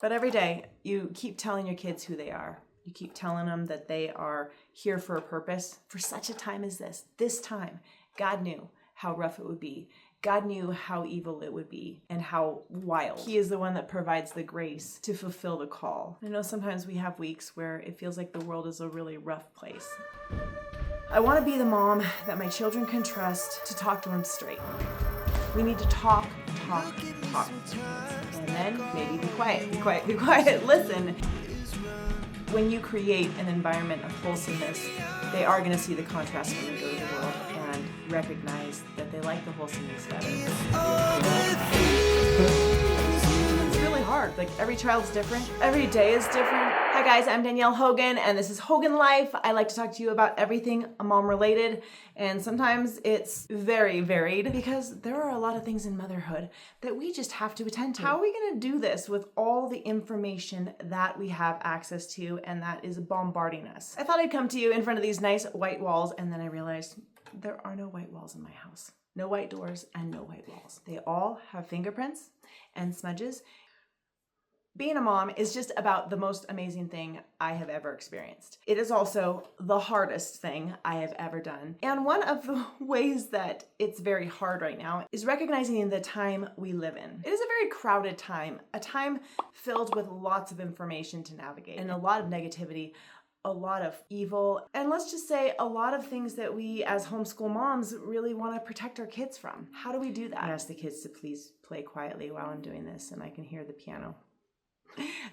But every day you keep telling your kids who they are. You keep telling them that they are here for a purpose, for such a time as this. This time, God knew how rough it would be. God knew how evil it would be and how wild. He is the one that provides the grace to fulfill the call. I know sometimes we have weeks where it feels like the world is a really rough place. I want to be the mom that my children can trust to talk to them straight. We need to talk. And then maybe be quiet, listen. When you create an environment of wholesomeness, they are going to see the contrast when they go to the world and recognize that they like the wholesomeness better. It's really hard. Like, every child's different. Every day is different. Hi guys, I'm Danielle Hogan, and this is Hogan Life. I like to talk to you about everything mom related, and sometimes it's very varied because there are a lot of things in motherhood that we just have to attend to. How are we going to do this with all the information that we have access to and that is bombarding us? I thought I'd come to you in front of these nice white walls, and then I realized there are no white walls in my house. No white doors and no white walls. They all have fingerprints and smudges. Being a mom is just about the most amazing thing I have ever experienced. It is also the hardest thing I have ever done. And one of the ways that it's very hard right now is recognizing the time we live in. It is a very crowded time, a time filled with lots of information to navigate and a lot of negativity, a lot of evil, and let's just say a lot of things that we as homeschool moms really want to protect our kids from. How do we do that? I ask the kids to please play quietly while I'm doing this, and I can hear the piano.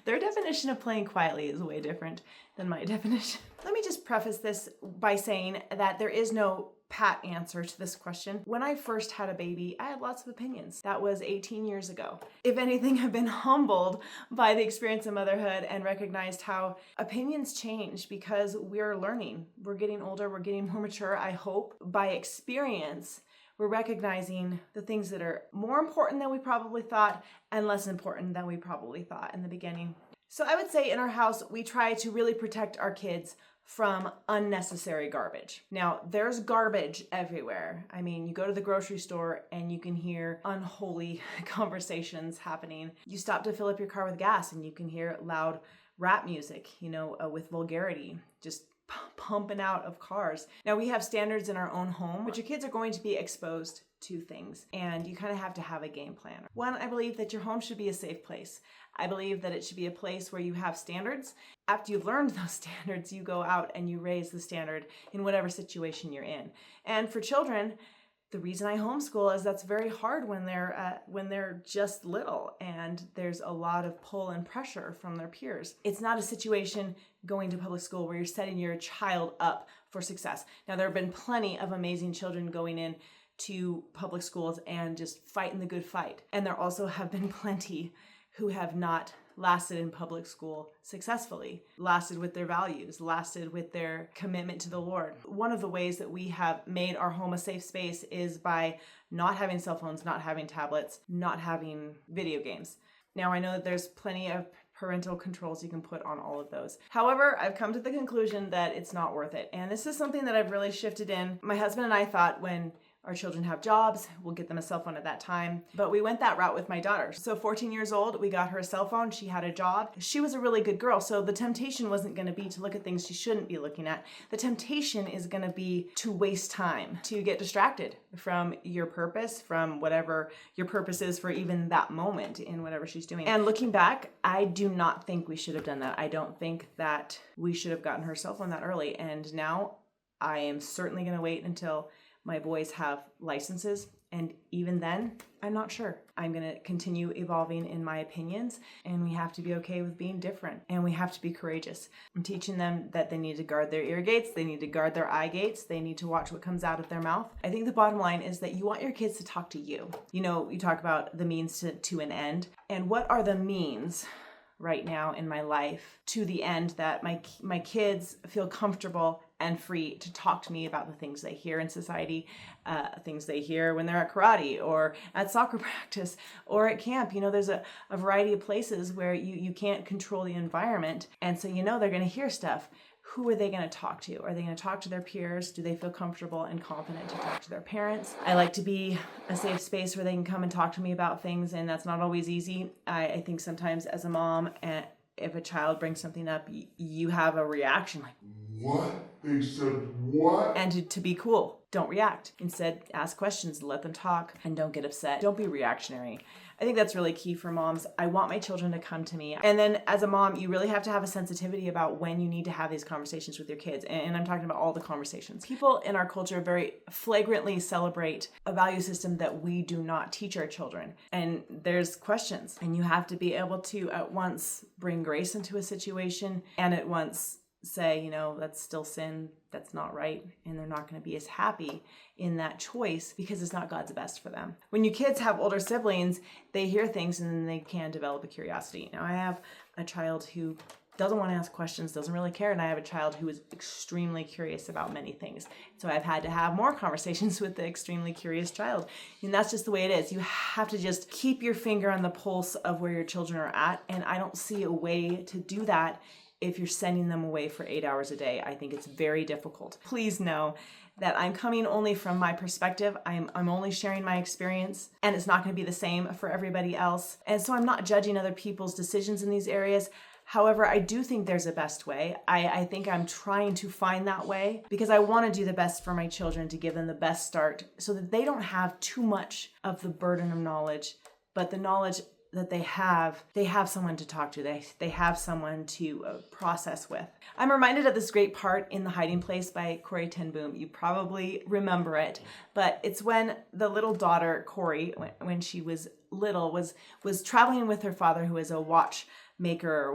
Their definition of playing quietly is way different than my definition. Let me just preface this by saying that there is no pat answer to this question. When I first had a baby, I had lots of opinions. That was 18 years ago. If anything, I've been humbled by the experience of motherhood and recognized how opinions change because we're learning. We're getting older, we're getting more mature, I hope. By experience, we're recognizing the things that are more important than we probably thought and less important than we probably thought in the beginning. So I would say in our house, we try to really protect our kids from unnecessary garbage. Now, there's garbage everywhere. I mean, you go to the grocery store and you can hear unholy conversations happening. You stop to fill up your car with gas and you can hear loud rap music, with vulgarity, just pumping out of cars. Now, we have standards in our own home, but your kids are going to be exposed to things, and you kind of have to have a game plan. One, I believe that your home should be a safe place. I believe that it should be a place where you have standards. After you've learned those standards, you go out and you raise the standard in whatever situation you're in. And for children, the reason I homeschool is that's very hard when they're just little and there's a lot of pull and pressure from their peers. It's not a situation going to public school where you're setting your child up for success. Now, there have been plenty of amazing children going in to public schools and just fighting the good fight. And there also have been plenty who have not lasted in public school successfully, lasted with their values, lasted with their commitment to the Lord. One of the ways that we have made our home a safe space is by not having cell phones, not having tablets, not having video games. Now, I know that there's plenty of parental controls you can put on all of those. However, I've come to the conclusion that it's not worth it. And this is something that I've really shifted in. My husband and I thought when our children have jobs, we'll get them a cell phone at that time. But we went that route with my daughter. So 14 years old, we got her a cell phone. She had a job. She was a really good girl. So the temptation wasn't going to be to look at things she shouldn't be looking at. The temptation is going to be to waste time, to get distracted from your purpose, from whatever your purpose is for even that moment in whatever she's doing. And looking back, I do not think we should have done that. I don't think that we should have gotten her a cell phone that early. And now I am certainly going to wait until my boys have licenses, and even then, I'm not sure. I'm gonna continue evolving in my opinions, and we have to be okay with being different, and we have to be courageous. I'm teaching them that they need to guard their ear gates, they need to guard their eye gates, they need to watch what comes out of their mouth. I think the bottom line is that you want your kids to talk to you. You talk about the means to an end, and what are the means right now in my life to the end that my kids feel comfortable and free to talk to me about the things they hear in society, things they hear when they're at karate or at soccer practice or at camp. There's a variety of places where you can't control the environment. And so they're going to hear stuff. who are they going to talk to? Are they going to talk to their peers? Do they feel comfortable and confident to talk to their parents? I like to be a safe space where they can come and talk to me about things, and that's not always easy. I think sometimes as a mom, if a child brings something up, you have a reaction like, what? They said what? And to be cool, don't react. Instead, ask questions, let them talk, and don't get upset. Don't be reactionary. I think that's really key for moms. I want my children to come to me. And then as a mom, you really have to have a sensitivity about when you need to have these conversations with your kids. And I'm talking about all the conversations. People in our culture very flagrantly celebrate a value system that we do not teach our children. And there's questions. And you have to be able to at once bring grace into a situation and at once say, that's still sin, that's not right, and they're not going to be as happy in that choice because it's not God's best for them. When your kids have older siblings, they hear things and then they can develop a curiosity. Now, I have a child who doesn't want to ask questions, doesn't really care, and I have a child who is extremely curious about many things. So I've had to have more conversations with the extremely curious child, and that's just the way it is. You have to just keep your finger on the pulse of where your children are at, and I don't see a way to do that if you're sending them away for 8 hours a day. I think it's very difficult. Please know that I'm coming only from my perspective. I'm only sharing my experience, and it's not going to be the same for everybody else. And so I'm not judging other people's decisions in these areas. However, I do think there's a best way. I think I'm trying to find that way because I want to do the best for my children, to give them the best start so that they don't have too much of the burden of knowledge, but the knowledge that they have someone to talk to. They have someone to process with. I'm reminded of this great part in The Hiding Place by Corrie ten Boom. You probably remember it, but it's when the little daughter, Corrie, when she was little, was traveling with her father, who is a watchmaker or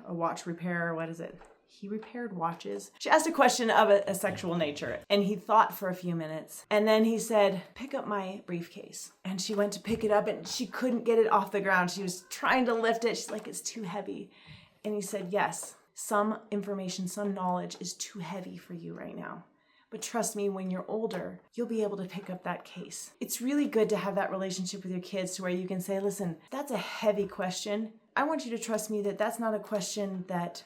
a watch repairer. What is it? He repaired watches. She asked a question of a sexual nature, and he thought for a few minutes, and then he said, pick up my briefcase. And she went to pick it up, and she couldn't get it off the ground. She was trying to lift it. She's like, it's too heavy. And he said, yes, some information, some knowledge is too heavy for you right now. But trust me, when you're older, you'll be able to pick up that case. It's really good to have that relationship with your kids to where you can say, listen, that's a heavy question. I want you to trust me that that's not a question that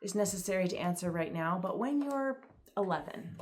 is necessary to answer right now, but when you're 11,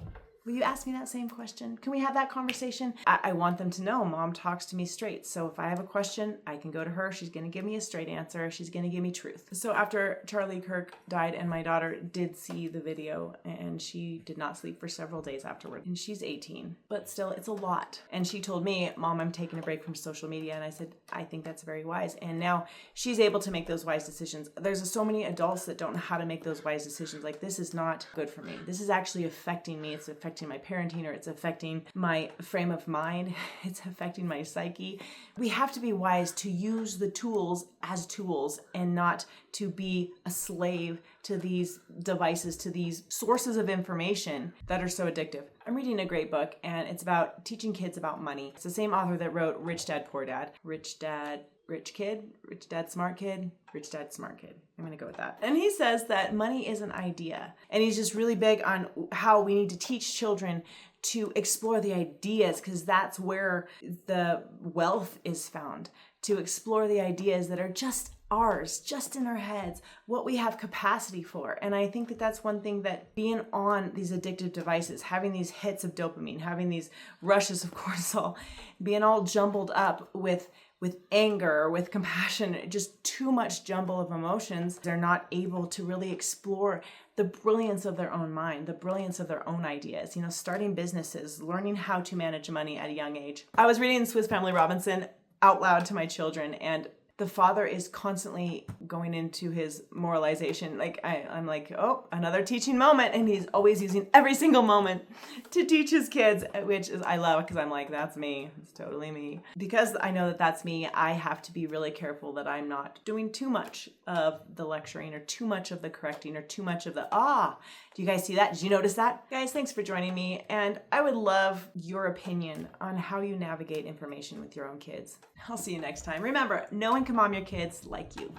will you ask me that same question? Can we have that conversation? I want them to know mom talks to me straight. So if I have a question, I can go to her. She's going to give me a straight answer. She's going to give me truth. So after Charlie Kirk died, and my daughter did see the video, and she did not sleep for several days afterward. And she's 18, but still, it's a lot. And she told me, Mom, I'm taking a break from social media. And I said, I think that's very wise. And now she's able to make those wise decisions. There's so many adults that don't know how to make those wise decisions. Like, this is not good for me. This is actually affecting me. It's affecting my parenting, or it's affecting my frame of mind. It's affecting my psyche. We have to be wise to use the tools as tools and not to be a slave to these devices, to these sources of information that are so addictive. I'm reading a great book, and it's about teaching kids about money. It's the same author that wrote Rich Dad, Poor Dad. Rich Dad, Rich Kid, Rich Dad, Smart Kid, Rich Dad, Smart Kid. I'm going to go with that. And he says that money is an idea. And he's just really big on how we need to teach children to explore the ideas, because that's where the wealth is found. To explore the ideas that are just ours, just in our heads, what we have capacity for. And I think that that's one thing, that being on these addictive devices, having these hits of dopamine, having these rushes of cortisol, being all jumbled up with anger, with compassion, just too much jumble of emotions, they're not able to really explore the brilliance of their own mind, the brilliance of their own ideas, starting businesses, learning how to manage money at a young age. I was reading Swiss Family Robinson out loud to my children, and the father is constantly going into his moralization. I'm like, oh, another teaching moment. And he's always using every single moment to teach his kids, which is I love, because I'm like, that's me. It's totally me. Because I know that that's me, I have to be really careful that I'm not doing too much of the lecturing, or too much of the correcting, or too much of the, do you guys see that? Did you notice that? Guys, thanks for joining me. And I would love your opinion on how you navigate information with your own kids. I'll see you next time. Remember, no one can mom your kids like you.